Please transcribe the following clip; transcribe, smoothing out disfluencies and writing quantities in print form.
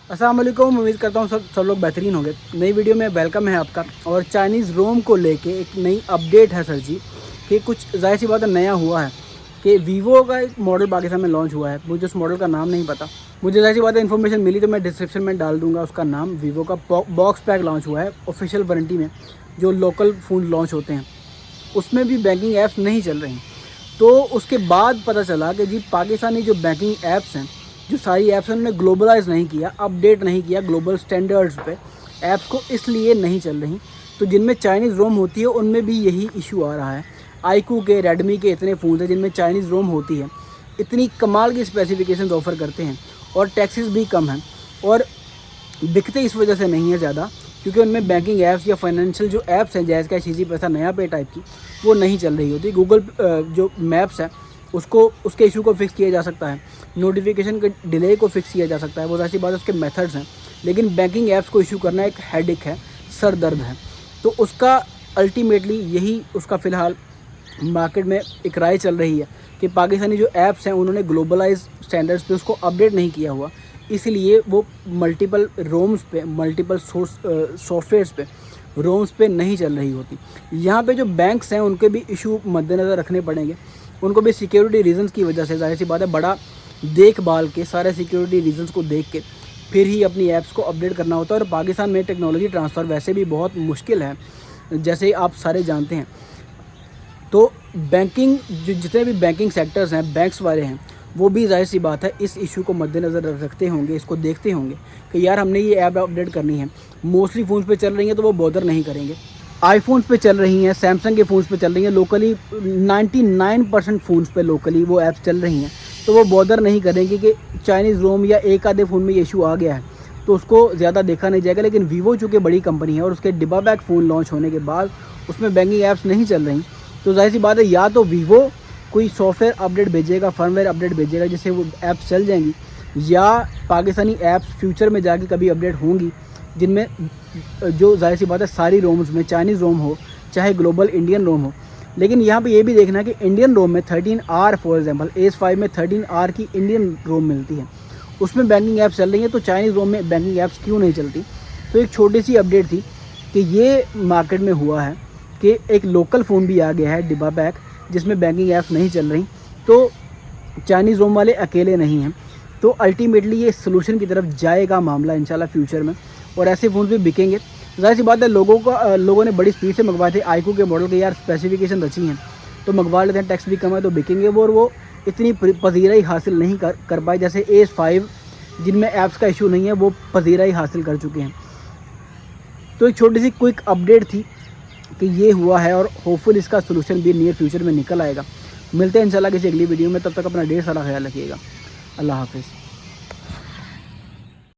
अस्सलाम वालेकुम। उम्मीद करता हूँ सब लोग बेहतरीन होंगे। नई वीडियो में वेलकम है आपका। और चाइनीज़ रोम को लेके एक नई अपडेट है सर जी, कि कुछ ज़ाहिर सी बात है नया हुआ है कि वीवो का एक मॉडल पाकिस्तान में लॉन्च हुआ है। मुझे उस मॉडल का नाम नहीं पता। मुझे ज़ाहिर सी बात है इन्फॉर्मेशन मिली तो मैं डिस्क्रिप्शन में डाल दूँगा उसका नाम। वीवो का बॉक्स पैक लॉन्च हुआ है ऑफिशियल वारंटी में। जो लोकल फ़ोन लॉन्च होते हैं उसमें भी बैंकिंग ऐप्स नहीं चल रही। तो उसके बाद पता चला कि जी पाकिस्तानी जो बैंकिंग ऐप्स हैं, जो सारी ऐप्स हैं, उन्होंने ग्लोबलाइज नहीं किया, अपडेट नहीं किया ग्लोबल स्टैंडर्ड्स पे। ऐप्स को इसलिए नहीं चल रही। तो जिनमें चाइनीज़ रोम होती है उनमें भी यही इशू आ रहा है। आईक्यू के, रेडमी के इतने फ़ोन हैं जिनमें चाइनीज़ रोम होती है, इतनी कमाल की स्पेसिफिकेशन ऑफ़र करते हैं और टैक्सेस भी कम हैं, और बिकते इस वजह से नहीं है ज़्यादा क्योंकि उनमें बैंकिंग ऐप्स या फाइनेंशियल जो ऐप्स हैं, जैज़ कैश, इजी पैसा, नया पे टाइप की, वो नहीं चल रही होती। गूगल जो मैप्स है उसको, उसके इशू को फिक्स किया जा सकता है, नोटिफिकेशन के डिले को फिक्स किया जा सकता है, वो ऐसी बात है, उसके मेथड्स हैं। लेकिन बैंकिंग ऐप्स को इशू करना एक हेडेक है, सर दर्द है। तो उसका अल्टीमेटली यही उसका फ़िलहाल मार्केट में एक राय चल रही है कि पाकिस्तानी जो ऐप्स हैं उन्होंने ग्लोबलाइज स्टैंडर्ड्स पे उसको अपडेट नहीं किया हुआ, इसलिए वो मल्टीपल रोम्स पे, मल्टीपल सॉफ्टवेयर्स पे, रोम्स पे नहीं चल रही होती। यहाँ पे जो बैंक्स हैं उनके भी इशू मद्देनज़र रखने पड़ेंगे। उनको भी सिक्योरिटी रीजंस की वजह से, जाहिर सी बात है, बड़ा देखभाल के सारे सिक्योरिटी रीजंस को देख के फिर ही अपनी ऐप्स को अपडेट करना होता है। और पाकिस्तान में टेक्नोलॉजी ट्रांसफ़र वैसे भी बहुत मुश्किल है, जैसे आप सारे जानते हैं। तो बैंकिंग, जो जितने भी बैंकिंग सेक्टर्स हैं, बैंक्स वाले हैं, वो भी जाहिर सी बात है इस इशू को मद्देनज़र रखते होंगे, इसको देखते होंगे कि यार हमने ये ऐप अपडेट करनी है। मोस्टली फ़ोन्स पे चल रही हैं तो वो बॉदर नहीं करेंगे। आईफोन्स पे चल रही हैं, सैमसंग के फ़ोन्स पे चल रही हैं, लोकली 99% फ़ोन्स पे लोकली वो ऐप्स चल रही हैं, तो वो बॉदर नहीं करेंगे कि चाइनीज़ रोम या एक आधे फ़ोन में ये इशू आ गया है तो उसको ज़्यादा देखा नहीं जाएगा। लेकिन वीवो चूँकि बड़ी कंपनी है और उसके डिब्बा पैक फ़ोन लॉन्च होने के बाद उसमें बैंकिंग ऐप्स नहीं चल रही, तो जाहिर सी बात है या तो वीवो कोई सॉफ्टवेयर अपडेट भेजेगा, फर्मवेयर अपडेट भेजेगा जिससे वो ऐप्स चल जाएंगी, या पाकिस्तानी ऐप्स फ्यूचर में जाके कभी अपडेट होंगी जिनमें जो जाहिर सी बात है सारी रोम्स में चाइनीज़ रोम हो, चाहे ग्लोबल इंडियन रोम हो। लेकिन यहाँ पे ये भी देखना है कि इंडियन रोम में 13R, फॉर एग्जांपल AS5 में 13R की इंडियन रोम मिलती है, उसमें बैंकिंग ऐप्स चल रही हैं, तो चाइनीज़ रोम में बैंकिंग ऐप्स क्यों नहीं चलती। तो एक छोटी सी अपडेट थी कि ये मार्केट में हुआ है कि एक लोकल फ़ोन भी आ गया है डिब्बा पैक जिसमें बैंकिंग ऐप्स नहीं चल रही, तो चाइनीज़ रोम वाले अकेले नहीं हैं। तो अल्टीमेटली ये सोल्यूशन की तरफ जाएगा मामला इंशाल्लाह फ्यूचर में, और ऐसे फ़ोन भी बिकेंगे। ज़ाहिर सी बात है लोगों ने बड़ी स्पीड से मंगवाए थे आईक्यू के मॉडल के, यार स्पेसिफिकेशन अच्छी हैं तो मंगवा लेते हैं, टैक्स भी कम है तो बिकेंगे वो, और वो इतनी पजीराई हासिल नहीं कर पाए जैसे AS5 जिनमें ऐप्स का इशू नहीं है, वो पजीराई हासिल कर चुके हैं। तो एक छोटी सी क्विक अपडेट थी कि ये हुआ है, और होपफुल इसका सोल्यूशन भी नियर फ्यूचर में निकल आएगा। मिलते हैं इंशाल्लाह किसी अगली वीडियो में, तब तक अपना ढेर सारा ख्याल रखिएगा। अल्लाह हाफिज़।